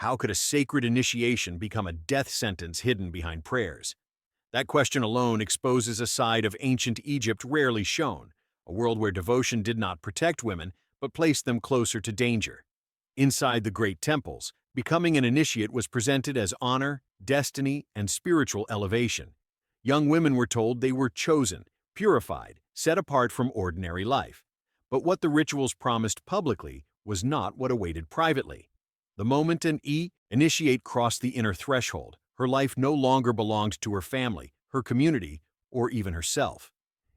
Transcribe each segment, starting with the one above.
How could a sacred initiation become a death sentence hidden behind prayers? That question alone exposes a side of ancient Egypt rarely shown, a world where devotion did not protect women, but placed them closer to danger. Inside the great temples, becoming an initiate was presented as honor, destiny, and spiritual elevation. Young women were told they were chosen, purified, set apart from ordinary life. But what the rituals promised publicly was not what awaited privately. The moment an initiate crossed the inner threshold, her life no longer belonged to her family, her community, or even herself.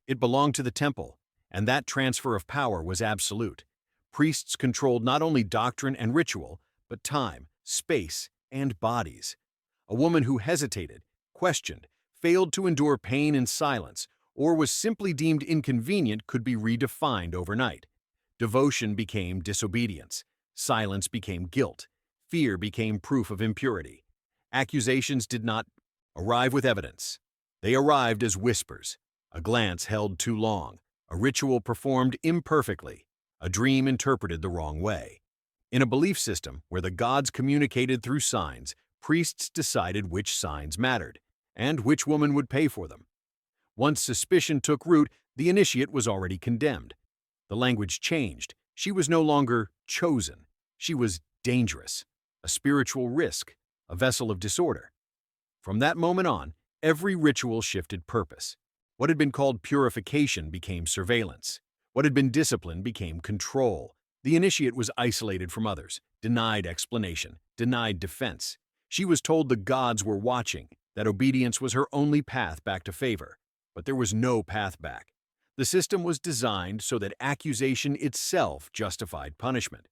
It belonged to the temple, and that transfer of power was absolute. Priests controlled not only doctrine and ritual, but time, space, and bodies. A woman who hesitated, questioned, failed to endure pain in silence, or was simply deemed inconvenient could be redefined overnight. Devotion became disobedience. Silence became guilt. Fear became proof of impurity. Accusations did not arrive with evidence. They arrived as whispers. A glance held too long. A ritual performed imperfectly. A dream interpreted the wrong way. In a belief system where the gods communicated through signs, priests decided which signs mattered, and which woman would pay for them. Once suspicion took root, the initiate was already condemned. The language changed. She was no longer chosen. She was dangerous, a spiritual risk, a vessel of disorder. From that moment on, every ritual shifted purpose. What had been called purification became surveillance. What had been discipline became control. The initiate was isolated from others, denied explanation, denied defense. She was told the gods were watching, that obedience was her only path back to favor. But there was no path back. The system was designed so that accusation itself justified punishment.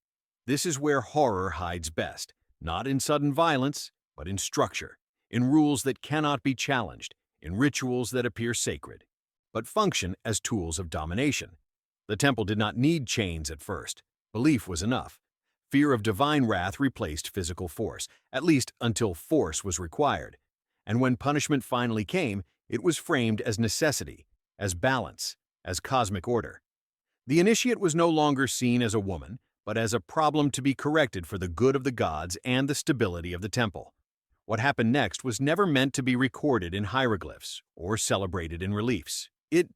This is where horror hides best, not in sudden violence, but in structure, in rules that cannot be challenged, in rituals that appear sacred, but function as tools of domination. The temple did not need chains at first. Belief was enough. Fear of divine wrath replaced physical force, at least until force was required. And when punishment finally came, it was framed as necessity, as balance, as cosmic order. The initiate was no longer seen as a woman, but as a problem to be corrected for the good of the gods and the stability of the temple. What happened next was never meant to be recorded in hieroglyphs or celebrated in reliefs. It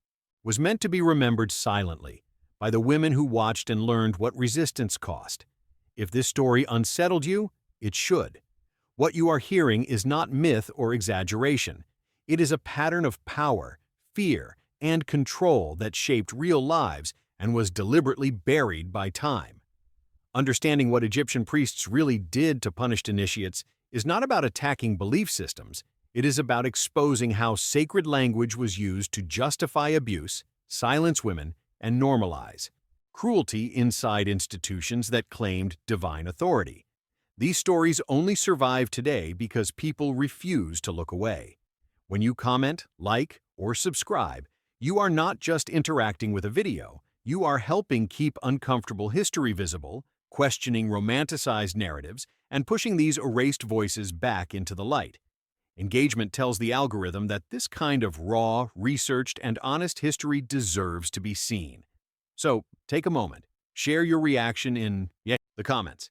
was meant to be remembered silently by the women who watched and learned what resistance cost. If this story unsettled you, it should. What you are hearing is not myth or exaggeration. It is a pattern of power, fear, and control that shaped real lives and was deliberately buried by time. Understanding what Egyptian priests really did to punished initiates is not about attacking belief systems. It is about exposing how sacred language was used to justify abuse, silence women, and normalize cruelty inside institutions that claimed divine authority. These stories only survive today because people refuse to look away. When you comment, like, or subscribe, you are not just interacting with a video, you are helping keep uncomfortable history visible, questioning romanticized narratives, and pushing these erased voices back into the light. Engagement tells the algorithm that this kind of raw, researched, and honest history deserves to be seen. So, take a moment, share your reaction in the comments.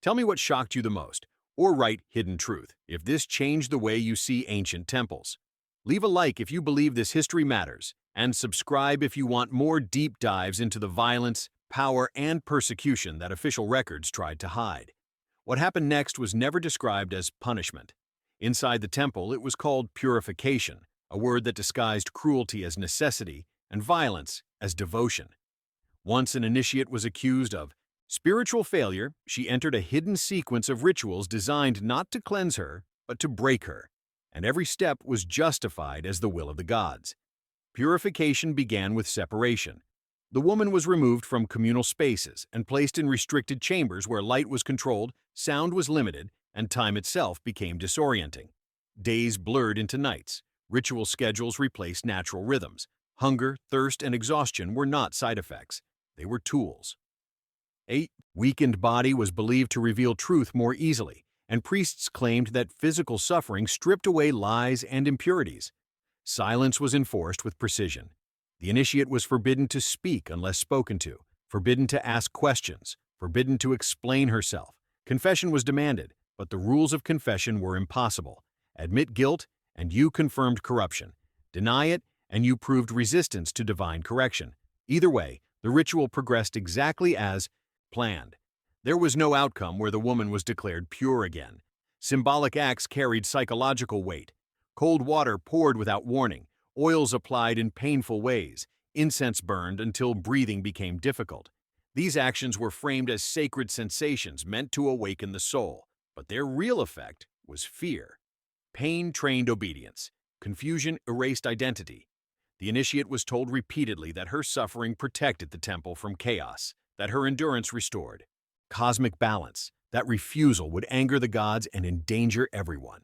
Tell me what shocked you the most, or write hidden truth if this changed the way you see ancient temples. Leave a like if you believe this history matters, and subscribe if you want more deep dives into the violence, power, and persecution that official records tried to hide. What happened next was never described as punishment. Inside the temple, it was called purification, a word that disguised cruelty as necessity and violence as devotion. Once an initiate was accused of spiritual failure, she entered a hidden sequence of rituals designed not to cleanse her, but to break her, and every step was justified as the will of the gods. Purification began with separation. The woman was removed from communal spaces and placed in restricted chambers where light was controlled, sound was limited, and time itself became disorienting. Days blurred into nights. Ritual schedules replaced natural rhythms. Hunger, thirst, and exhaustion were not side effects. They were tools. A weakened body was believed to reveal truth more easily, and priests claimed that physical suffering stripped away lies and impurities. Silence was enforced with precision. The initiate was forbidden to speak unless spoken to, forbidden to ask questions, forbidden to explain herself. Confession was demanded, but the rules of confession were impossible. Admit guilt, and you confirmed corruption. Deny it, and you proved resistance to divine correction. Either way, the ritual progressed exactly as planned. There was no outcome where the woman was declared pure again. Symbolic acts carried psychological weight. Cold water poured without warning, oils applied in painful ways, incense burned until breathing became difficult. These actions were framed as sacred sensations meant to awaken the soul, but their real effect was fear. Pain trained obedience. Confusion erased identity. The initiate was told repeatedly that her suffering protected the temple from chaos, that her endurance restored cosmic balance. That refusal would anger the gods and endanger everyone.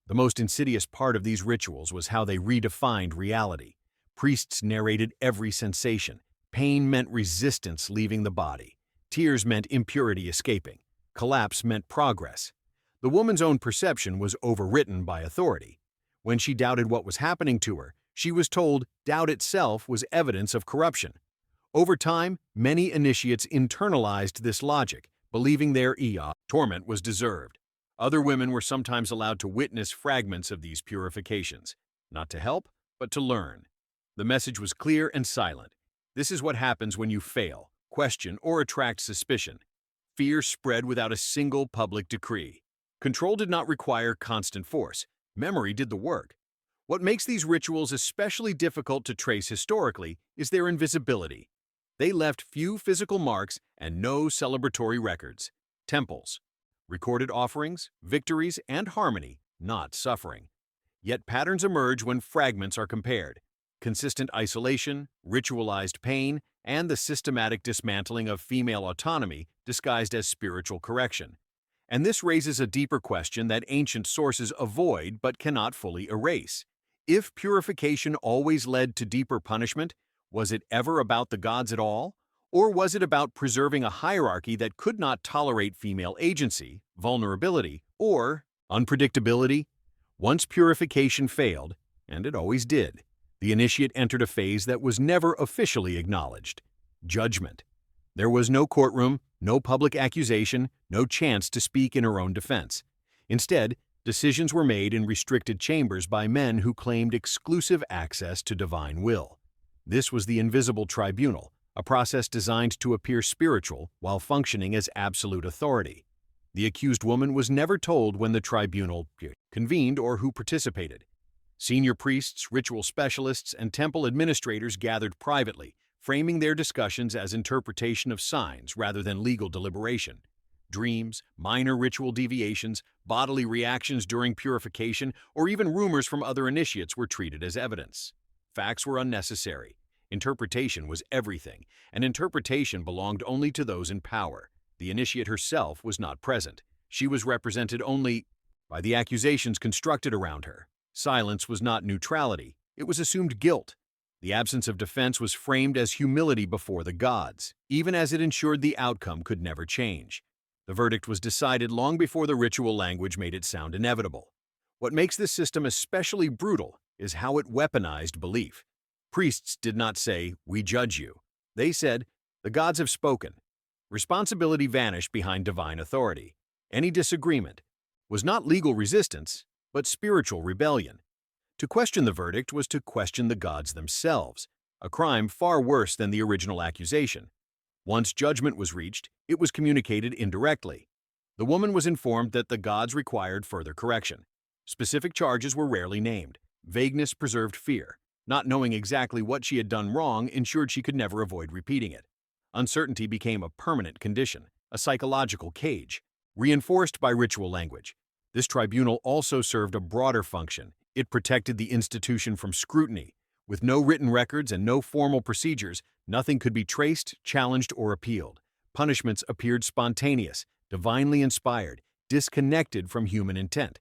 The most insidious part of these rituals was how they redefined reality. Priests narrated every sensation. Pain meant resistance leaving the body. Tears meant impurity escaping. Collapse meant progress. The woman's own perception was overwritten by authority. When she doubted what was happening to her, she was told doubt itself was evidence of corruption. Over time, many initiates internalized this logic, believing their torment was deserved. Other women were sometimes allowed to witness fragments of these purifications, not to help, but to learn. The message was clear and silent. This is what happens when you fail, question, or attract suspicion. Fear spread without a single public decree. Control did not require constant force. Memory did the work. What makes these rituals especially difficult to trace historically is their invisibility. They left few physical marks and no celebratory records. Temples. Recorded offerings, victories, and harmony, not suffering. Yet patterns emerge when fragments are compared. Consistent isolation, ritualized pain, and the systematic dismantling of female autonomy disguised as spiritual correction. And this raises a deeper question that ancient sources avoid but cannot fully erase. If purification always led to deeper punishment, was it ever about the gods at all? Or was it about preserving a hierarchy that could not tolerate female agency, vulnerability, or unpredictability? Once purification failed, and it always did, the initiate entered a phase that was never officially acknowledged: judgment. There was no courtroom, no public accusation, no chance to speak in her own defense. Instead, decisions were made in restricted chambers by men who claimed exclusive access to divine will. This was the invisible tribunal, a process designed to appear spiritual while functioning as absolute authority. The accused woman was never told when the tribunal convened or who participated. Senior priests, ritual specialists, and temple administrators gathered privately, framing their discussions as interpretation of signs rather than legal deliberation. Dreams, minor ritual deviations, bodily reactions during purification, or even rumors from other initiates were treated as evidence. Facts were unnecessary. Interpretation was everything, and interpretation belonged only to those in power. The initiate herself was not present. She was represented only by the accusations constructed around her. Silence was not neutrality, it was assumed guilt. The absence of defense was framed as humility before the gods, even as it ensured the outcome could never change. The verdict was decided long before the ritual language made it sound inevitable. What makes this system especially brutal is how it weaponized belief. Priests did not say, "We judge you." They said, "The gods have spoken." Responsibility vanished behind divine authority. Any disagreement was not legal resistance, but spiritual rebellion. To question the verdict was to question the gods themselves, a crime far worse than the original accusation. Once judgment was reached, it was communicated indirectly. The woman was informed that the gods required further correction. Specific charges were rarely named. Vagueness preserved fear. Not knowing exactly what she had done wrong ensured she could never avoid repeating it. Uncertainty became a permanent condition, a psychological cage, reinforced by ritual language. This tribunal also served a broader function. It protected the institution from scrutiny. With no written records and no formal procedures, nothing could be traced, challenged, or appealed. Punishments appeared spontaneous, divinely inspired, disconnected from human intent.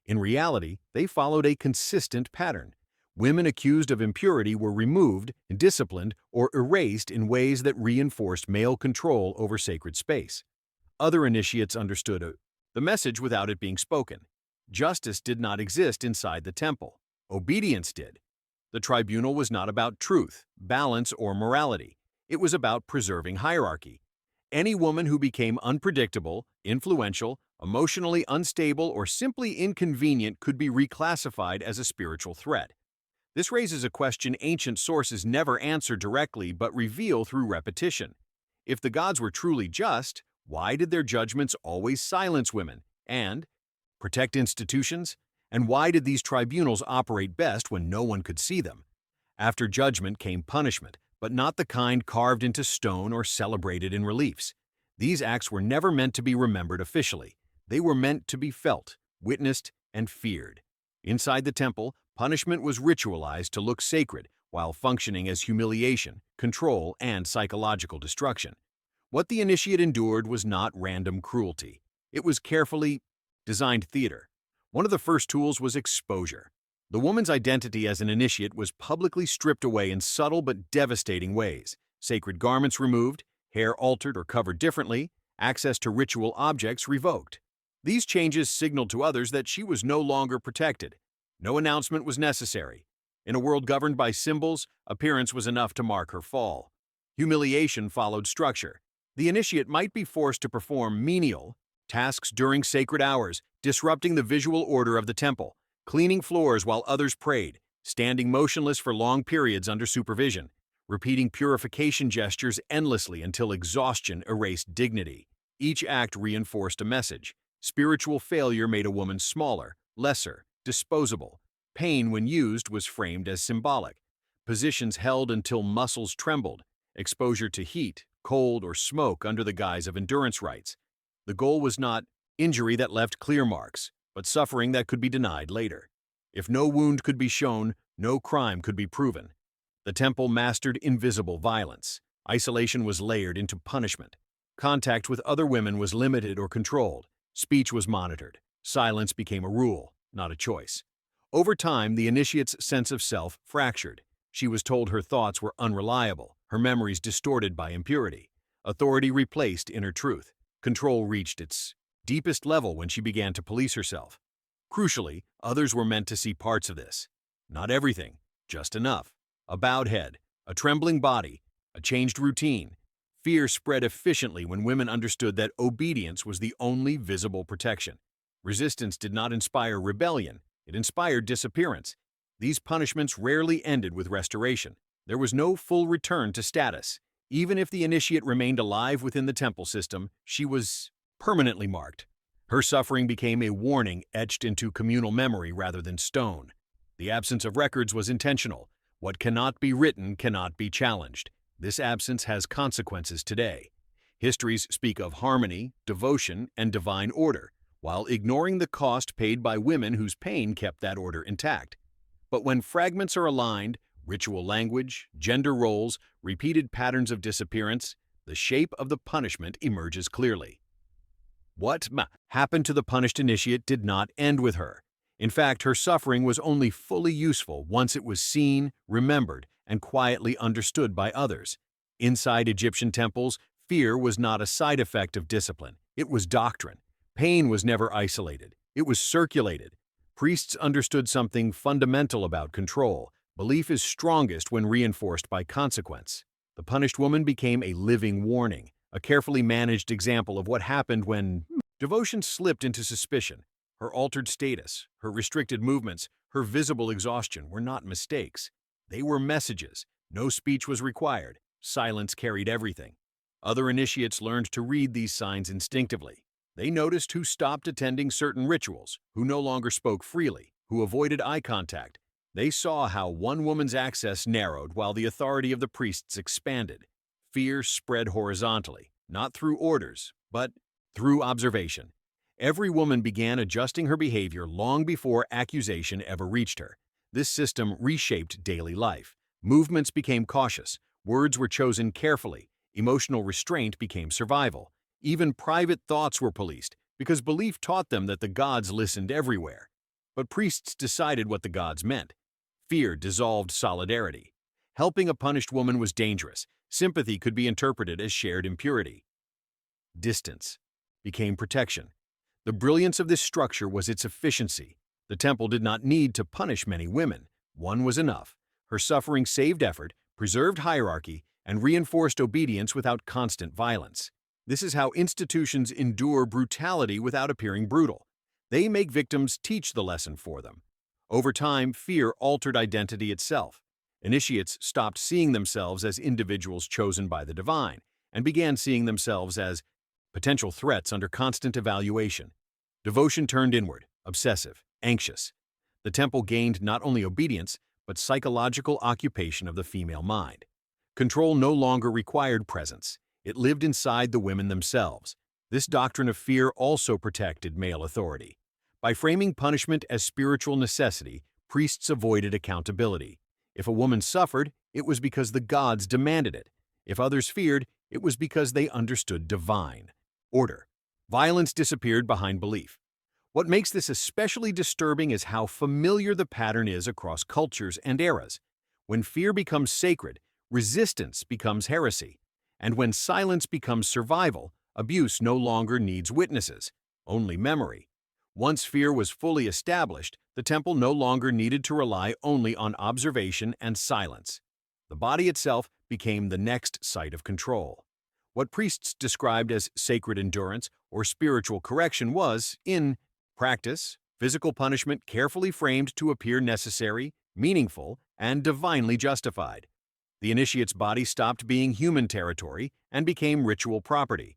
In reality, they followed a consistent pattern. Women accused of impurity were removed, disciplined, or erased in ways that reinforced male control over sacred space. Other initiates understood the message without it being spoken. Justice did not exist inside the temple. Obedience did. The tribunal was not about truth, balance, or morality. It was about preserving hierarchy. Any woman who became unpredictable, influential, emotionally unstable, or simply inconvenient could be reclassified as a spiritual threat. This raises a question ancient sources never answer directly but reveal through repetition. If the gods were truly just, why did their judgments always silence women and protect institutions? And why did these tribunals operate best when no one could see them? After judgment came punishment, but not the kind carved into stone or celebrated in reliefs. These acts were never meant to be remembered officially. They were meant to be felt, witnessed, and feared. Inside the temple, punishment was ritualized to look sacred while functioning as humiliation, control, and psychological destruction. What the initiate endured was not random cruelty. It was carefully designed theater. One of the first tools was exposure. The woman's identity as an initiate was publicly stripped away in subtle but devastating ways. Sacred garments removed, hair altered or covered differently, access to ritual objects revoked. These changes signaled to others that she was no longer protected. No announcement was necessary. In a world governed by symbols, appearance was enough to mark her fall. Humiliation followed structure. The initiate might be forced to perform menial tasks during sacred hours, disrupting the visual order of the temple, cleaning floors while others prayed, standing motionless for long periods under supervision, repeating purification gestures endlessly until exhaustion erased dignity. Each act reinforced a message. Spiritual failure made a woman smaller, lesser, disposable. Pain, when used, was framed as symbolic. Positions held until muscles trembled. Exposure to heat, cold, or smoke under the guise of endurance rites. The goal was not injury that left clear marks, but suffering that could be denied later. If no wound could be shown, no crime could be proven. The temple mastered invisible violence. Isolation was layered into punishment. Contact with other women was limited or controlled. Speech was monitored. Silence became a rule, not a choice. Over time, the initiate's sense of self fractured. She was told her thoughts were unreliable, her memories distorted by impurity. Authority replaced inner truth. Control reached its deepest level when she began to police herself. Crucially, others were meant to see parts of this. Not everything, just enough. A bowed head, a trembling body, a changed routine. Fear spread efficiently when women understood that obedience was the only visible protection. Resistance did not inspire rebellion, it inspired disappearance. These punishments rarely ended with restoration. There was no full return to status. Even if the initiate remained alive within the temple system, she was permanently marked. Her suffering became a warning etched into communal memory rather than stone. The absence of records was intentional. What cannot be written cannot be challenged. This absence has consequences today. Histories speak of harmony, devotion, and divine order, while ignoring the cost paid by women whose pain kept that order intact. But when fragments are aligned, ritual language, gender roles, repeated patterns of disappearance, the shape of the punishment emerges clearly. What happened to the punished initiate did not end with her. In fact, her suffering was only fully useful once it was seen, remembered, and quietly understood by others. Inside Egyptian temples, fear was not a side effect of discipline. It was doctrine. Pain was never isolated. It was circulated. Priests understood something fundamental about control. Belief is strongest when reinforced by consequence. The punished woman became a living warning, a carefully managed example of what happened when devotion slipped into suspicion. Her altered status, her restricted movements, her visible exhaustion were not mistakes. They were messages. No speech was required. Silence carried everything. Other initiates learned to read these signs instinctively. They noticed who stopped attending certain rituals, who no longer spoke freely, who avoided eye contact. They saw how one woman's access narrowed while the authority of the priests expanded. Fear spread horizontally, not through orders, but through observation. Every woman began adjusting her behavior long before accusation ever reached her. This system reshaped daily life. Movements became cautious, words were chosen carefully, emotional restraint became survival. Even private thoughts were policed, because belief taught them that the gods listened everywhere. But priests decided what the gods meant. Fear dissolved solidarity. Helping a punished woman was dangerous. Sympathy could be interpreted as shared impurity. Distance became protection. The brilliance of this structure was its efficiency. The temple did not need to punish many women. One was enough. Her suffering saved effort, preserved hierarchy, and reinforced obedience without constant violence. This is how institutions endure brutality without appearing brutal. They make victims teach the lesson for them. Over time, fear altered identity itself. Initiates stopped seeing themselves as individuals chosen by the divine and began seeing themselves as potential threats under constant evaluation. Devotion turned inward, obsessive, anxious. The temple gained not only obedience, but psychological occupation of the female mind. Control no longer required presence. It lived inside the women themselves. This doctrine of fear also protected male authority. By framing punishment as spiritual necessity, priests avoided accountability. If a woman suffered, it was because the gods demanded it. If others feared, it was because they understood divine order. Violence disappeared behind belief. What makes this especially disturbing is how familiar the pattern is across cultures and eras. When fear becomes sacred, resistance becomes heresy. And when silence becomes survival, abuse no longer needs witnesses, only memory. Once fear was fully established, the temple no longer needed to rely only on observation and silence. The body itself became the next site of control. What priests described as sacred endurance or spiritual correction was, in practice, physical punishment carefully framed to appear necessary, meaningful, and divinely justified. The initiate's body stopped being human territory and became ritual property.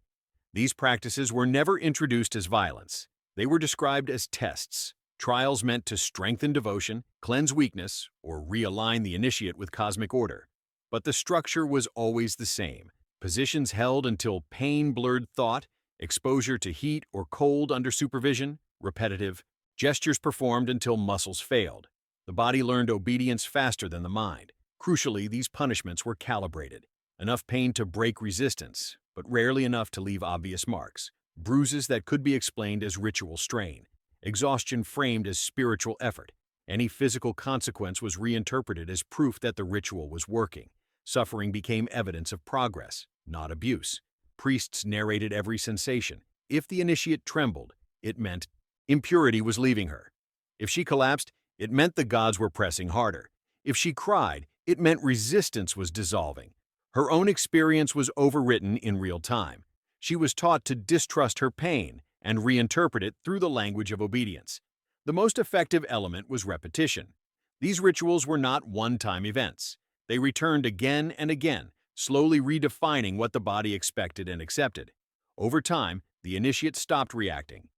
These practices were never introduced as violence. They were described as tests, trials meant to strengthen devotion, cleanse weakness, or realign the initiate with cosmic order. But the structure was always the same. Positions held until pain blurred thought, exposure to heat or cold under supervision, repetitive, gestures performed until muscles failed. The body learned obedience faster than the mind. Crucially, these punishments were calibrated. Enough pain to break resistance, but rarely enough to leave obvious marks. Bruises that could be explained as ritual strain. Exhaustion framed as spiritual effort. Any physical consequence was reinterpreted as proof that the ritual was working. Suffering became evidence of progress, not abuse. Priests narrated every sensation. If the initiate trembled, it meant impurity was leaving her. If she collapsed, it meant the gods were pressing harder. If she cried, it meant resistance was dissolving. Her own experience was overwritten in real time. She was taught to distrust her pain and reinterpret it through the language of obedience. The most effective element was repetition. These rituals were not one-time events. They returned again and again, slowly redefining what the body expected and accepted. Over time, the initiate stopped reacting.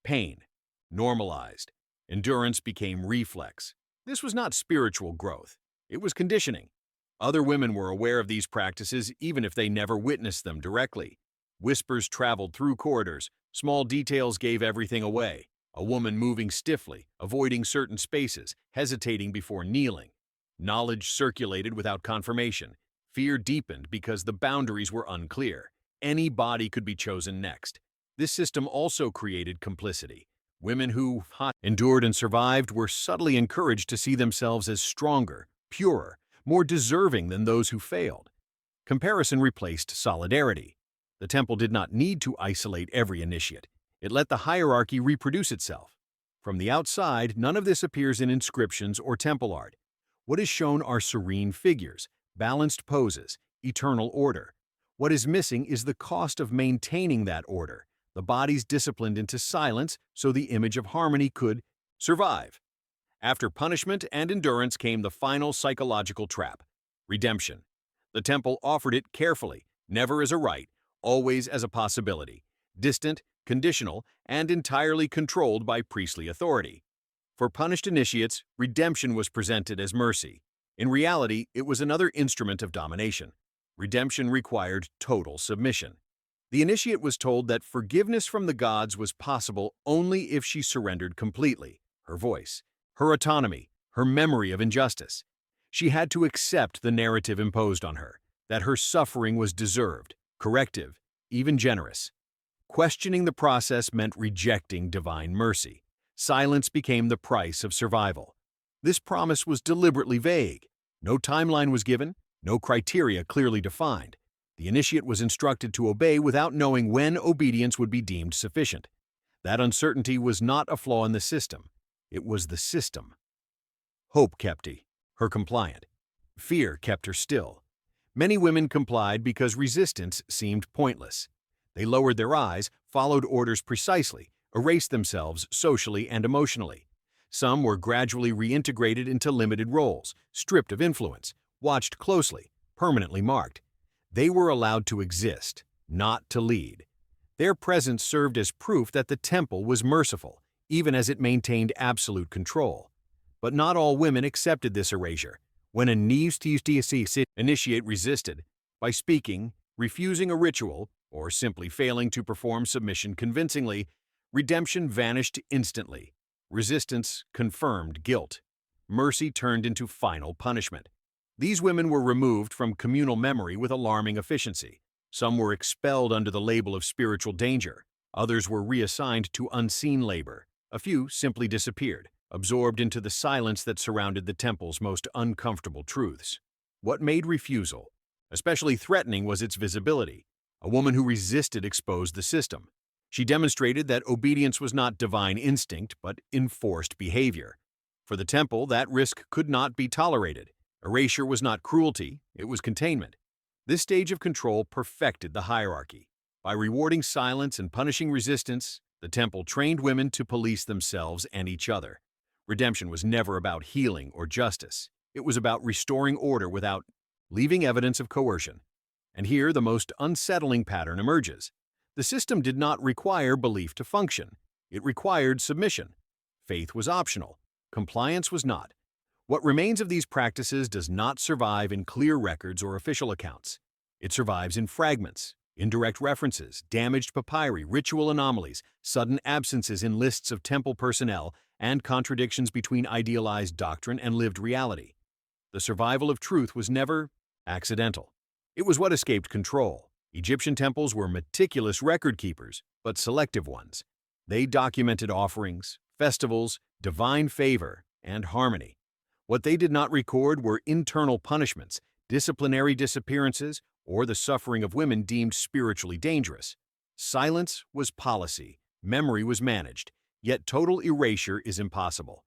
Pain normalized. Endurance became reflex. This was not spiritual growth. It was conditioning. Other women were aware of these practices even if they never witnessed them directly. Whispers traveled through corridors. Small details gave everything away. A woman moving stiffly, avoiding certain spaces, hesitating before kneeling. Knowledge circulated without confirmation. Fear deepened because the boundaries were unclear. Any body could be chosen next. This system also created complicity. Women who endured and survived were subtly encouraged to see themselves as stronger, purer, more deserving than those who failed. Comparison replaced solidarity. The temple did not need to isolate every initiate. It let the hierarchy reproduce itself. From the outside, none of this appears in inscriptions or temple art. What is shown are serene figures, balanced poses, eternal order. What is missing is the cost of maintaining that order. The body's disciplined into silence so the image of harmony could survive. After punishment and endurance came the final psychological trap, redemption. The temple offered it carefully, never as a right, always as a possibility, distant, conditional, and entirely controlled by priestly authority. For punished initiates, redemption was presented as mercy. In reality, it was another instrument of domination. Redemption required total submission. The initiate was told that forgiveness from the gods was possible only if she surrendered completely, her voice, her autonomy, her memory of injustice. She had to accept the narrative imposed on her, that her suffering was deserved, corrective, even generous. Questioning the process meant rejecting divine mercy. Silence became the price of survival. This promise was deliberately vague. No timeline was given, no criteria clearly defined. The initiate was instructed to obey without knowing when obedience would be deemed sufficient. That uncertainty was not a flaw in the system. It was the system. Hope kept her compliant. Fear kept her still. Many women complied because resistance seemed pointless. They lowered their eyes, followed orders precisely, erased themselves socially and emotionally. Some were gradually reintegrated into limited roles, stripped of influence, watched closely, permanently marked. They were allowed to exist, not to lead. Their presence served as proof that the temple was merciful, even as it maintained absolute control. But not all women accepted this erasure. When a initiate resisted, by speaking, refusing a ritual, or simply failing to perform submission convincingly, redemption vanished instantly. Resistance confirmed guilt. Mercy turned into final punishment. These women were removed from communal memory with alarming efficiency. Some were expelled under the label of spiritual danger. Others were reassigned to unseen labor. A few simply disappeared, absorbed into the silence that surrounded the temple's most uncomfortable truths. What made refusal especially threatening was its visibility. A woman who resisted exposed the system. She demonstrated that obedience was not divine instinct, but enforced behavior. For the temple, that risk could not be tolerated. Erasure was not cruelty, it was containment. This stage of control perfected the hierarchy. By rewarding silence and punishing resistance, the temple trained women to police themselves and each other. Redemption was never about healing or justice. It was about restoring order without leaving evidence of coercion. And here the most unsettling pattern emerges. The system did not require belief to function. It required submission. Faith was optional. Compliance was not. What remains of these practices does not survive in clear records or official accounts. It survives in fragments, indirect references, damaged papyri, ritual anomalies, sudden absences in lists of temple personnel, and contradictions between idealized doctrine and lived reality. The survival of truth was never accidental. It was what escaped control. Egyptian temples were meticulous record keepers, but selective ones. They documented offerings, festivals, divine favor, and harmony. What they did not record were internal punishments, disciplinary disappearances, or the suffering of women deemed spiritually dangerous. Silence was policy, memory was managed, yet total erasure is impossible.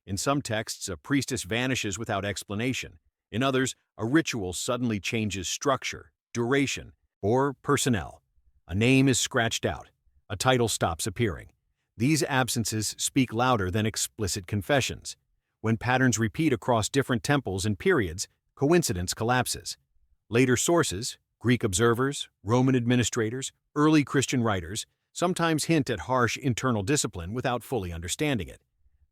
In some texts, a priestess vanishes without explanation. In others, a ritual suddenly changes structure, duration, or personnel. A name is scratched out. A title stops appearing. These absences speak louder than explicit confessions. When patterns repeat across different temples and periods, coincidence collapses. Later sources, Greek observers, Roman administrators, early Christian writers, sometimes hint at harsh internal discipline without fully understanding it.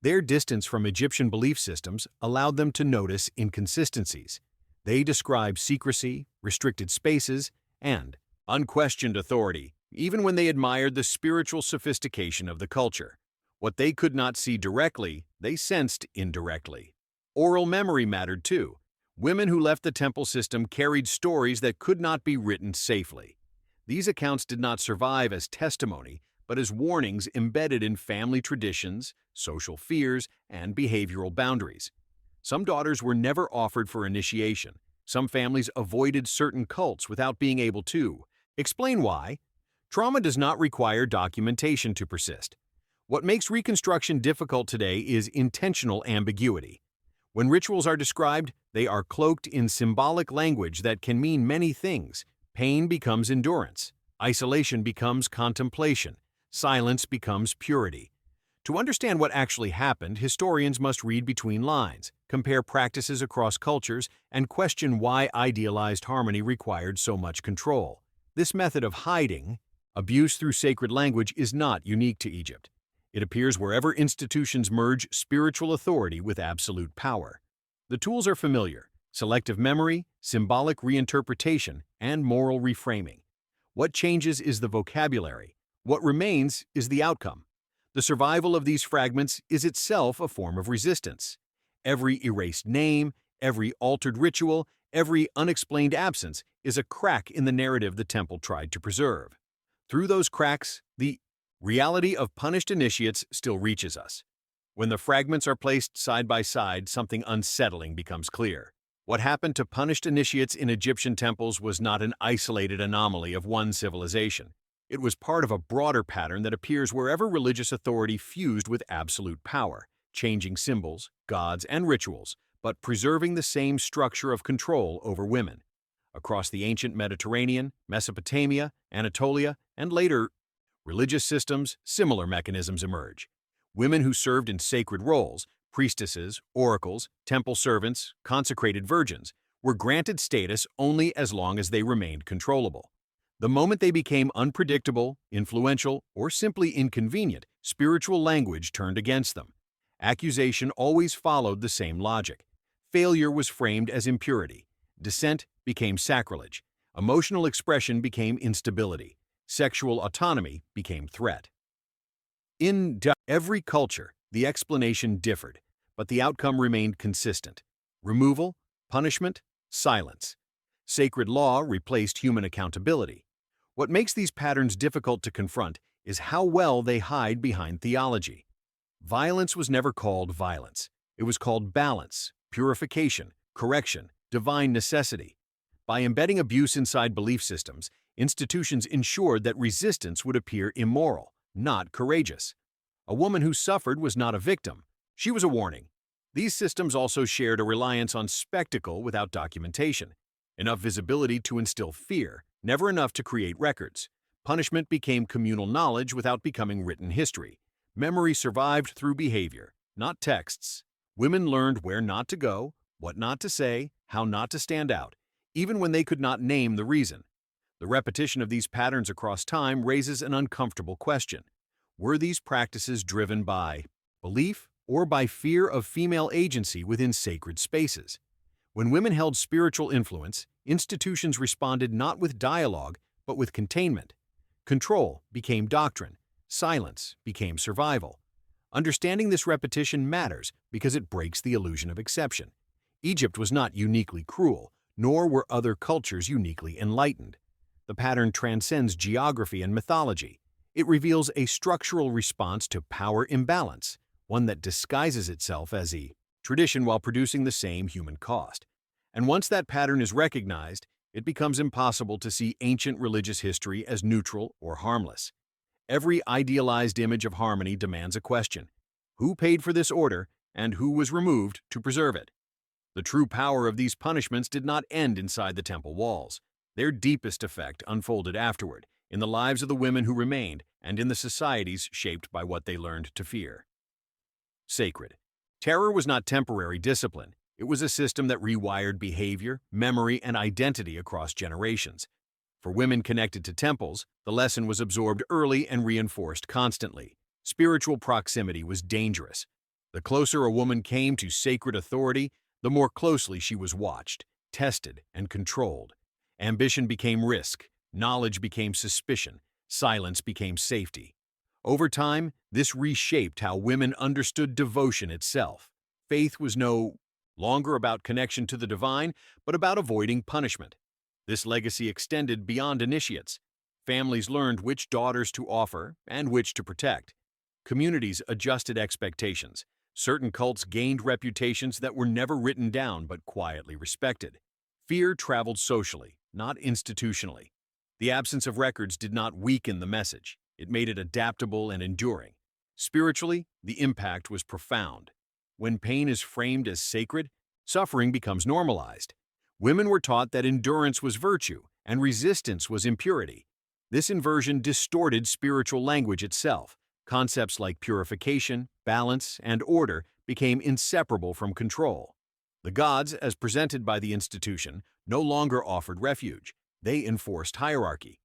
Their distance from Egyptian belief systems allowed them to notice inconsistencies. They describe secrecy, restricted spaces, and unquestioned authority, even when they admired the spiritual sophistication of the culture. What they could not see directly, they sensed indirectly. Oral memory mattered too. Women who left the temple system carried stories that could not be written safely. These accounts did not survive as testimony, but as warnings embedded in family traditions, social fears, and behavioral boundaries. Some daughters were never offered for initiation. Some families avoided certain cults without being able to. Explain why. Trauma does not require documentation to persist. What makes reconstruction difficult today is intentional ambiguity. When rituals are described, they are cloaked in symbolic language that can mean many things. Pain becomes endurance. Isolation becomes contemplation. Silence becomes purity. To understand what actually happened, historians must read between lines, compare practices across cultures, and question why idealized harmony required so much control. This method of hiding, abuse through sacred language, is not unique to Egypt. It appears wherever institutions merge spiritual authority with absolute power. The tools are familiar: selective memory, symbolic reinterpretation, and moral reframing. What changes is the vocabulary. What remains is the outcome. The survival of these fragments is itself a form of resistance. Every erased name, every altered ritual, every unexplained absence is a crack in the narrative the temple tried to preserve. Through those cracks, the reality of punished initiates still reaches us. When the fragments are placed side by side, something unsettling becomes clear. What happened to punished initiates in Egyptian temples was not an isolated anomaly of one civilization. It was part of a broader pattern that appears wherever religious authority fused with absolute power, changing symbols, gods, and rituals, but preserving the same structure of control over women. Across the ancient Mediterranean, Mesopotamia, Anatolia, and later religious systems, similar mechanisms emerge. Women who served in sacred roles, priestesses, oracles, temple servants, consecrated virgins, were granted status only as long as they remained controllable. The moment they became unpredictable, influential, or simply inconvenient, spiritual language turned against them. Accusation always followed the same logic. Failure was framed as impurity. Dissent became sacrilege. Emotional expression became instability. Sexual autonomy became threat. In every culture, the explanation differed, but the outcome remained consistent. Removal, punishment, silence. Sacred law replaced human accountability. What makes these patterns difficult to confront is how well they hide behind theology. Violence was never called violence. It was called balance, purification, correction, divine necessity. By embedding abuse inside belief systems, institutions ensured that resistance would appear immoral, not courageous. A woman who suffered was not a victim. She was a warning. These systems also shared a reliance on spectacle without documentation. Enough visibility to instill fear, never enough to create records. Punishment became communal knowledge without becoming written history. Memory survived through behavior, not texts. Women learned where not to go, what not to say, how not to stand out, even when they could not name the reason. The repetition of these patterns across time raises an uncomfortable question. Were these practices driven by belief or by fear of female agency within sacred spaces? When women held spiritual influence, institutions responded not with dialogue, but with containment. Control became doctrine. Silence became survival. Understanding this repetition matters because it breaks the illusion of exception. Egypt was not uniquely cruel, nor were other cultures uniquely enlightened. The pattern transcends geography and mythology. It reveals a structural response to power imbalance, one that disguises itself as a tradition while producing the same human cost. And once that pattern is recognized, it becomes impossible to see ancient religious history as neutral or harmless. Every idealized image of harmony demands a question: who paid for this order, and who was removed to preserve it? The true power of these punishments did not end inside the temple walls. Their deepest effect unfolded afterward, in the lives of the women who remained, and in the societies shaped by what they learned to fear. Sacred. Terror was not temporary discipline. It was a system that rewired behavior, memory, and identity across generations. For women connected to temples, the lesson was absorbed early and reinforced constantly. Spiritual proximity was dangerous. The closer a woman came to sacred authority, the more closely she was watched, tested, and controlled. Ambition became risk, knowledge became suspicion, silence became safety. Over time, this reshaped how women understood devotion itself. Faith was no longer about connection to the divine, but about avoiding punishment. This legacy extended beyond initiates. Families learned which daughters to offer and which to protect. Communities adjusted expectations. Certain cults gained reputations that were never written down but quietly respected. Fear traveled socially, not institutionally. The absence of records did not weaken the message. It made it adaptable and enduring. Spiritually, the impact was profound. When pain is framed as sacred, suffering becomes normalized. Women were taught that endurance was virtue and resistance was impurity. This inversion distorted spiritual language itself. Concepts like purification, balance, and order became inseparable from control. The gods, as presented by the institution, no longer offered refuge. They enforced hierarchy.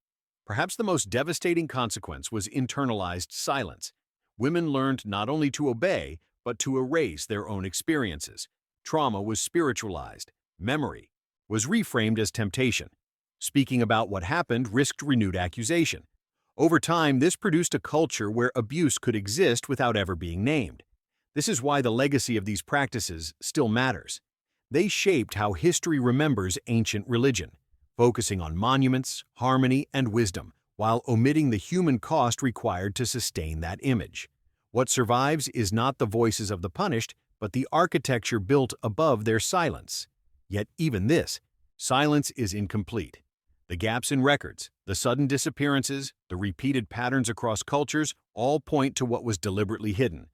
Perhaps the most devastating consequence was internalized silence. Women learned not only to obey, but to erase their own experiences. Trauma was spiritualized. Memory was reframed as temptation. Speaking about what happened risked renewed accusation. Over time, this produced a culture where abuse could exist without ever being named. This is why the legacy of these practices still matters. They shaped how history remembers ancient religion, focusing on monuments, harmony, and wisdom, while omitting the human cost required to sustain that image. What survives is not the voices of the punished, but the architecture built above their silence. Yet even this, silence is incomplete. The gaps in records, the sudden disappearances, the repeated patterns across cultures all point to what was deliberately hidden.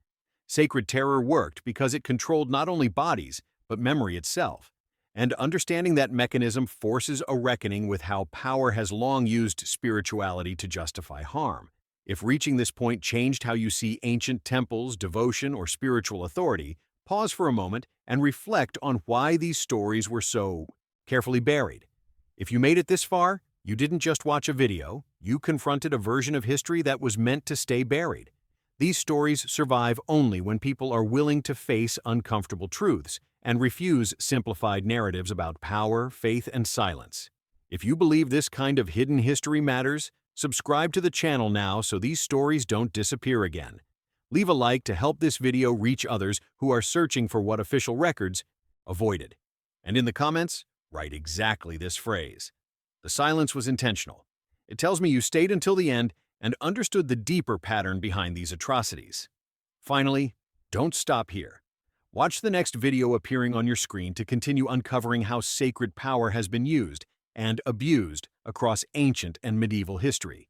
Sacred terror worked because it controlled not only bodies, but memory itself. And understanding that mechanism forces a reckoning with how power has long used spirituality to justify harm. If reaching this point changed how you see ancient temples, devotion, or spiritual authority, pause for a moment and reflect on why these stories were so carefully buried. If you made it this far, you didn't just watch a video, you confronted a version of history that was meant to stay buried. These stories survive only when people are willing to face uncomfortable truths and refuse simplified narratives about power, faith, and silence. If you believe this kind of hidden history matters, subscribe to the channel now so these stories don't disappear again. Leave a like to help this video reach others who are searching for what official records avoided. And in the comments, write exactly this phrase. The silence was intentional. It tells me you stayed until the end and understood the deeper pattern behind these atrocities. Finally, don't stop here. Watch the next video appearing on your screen to continue uncovering how sacred power has been used and abused across ancient and medieval history.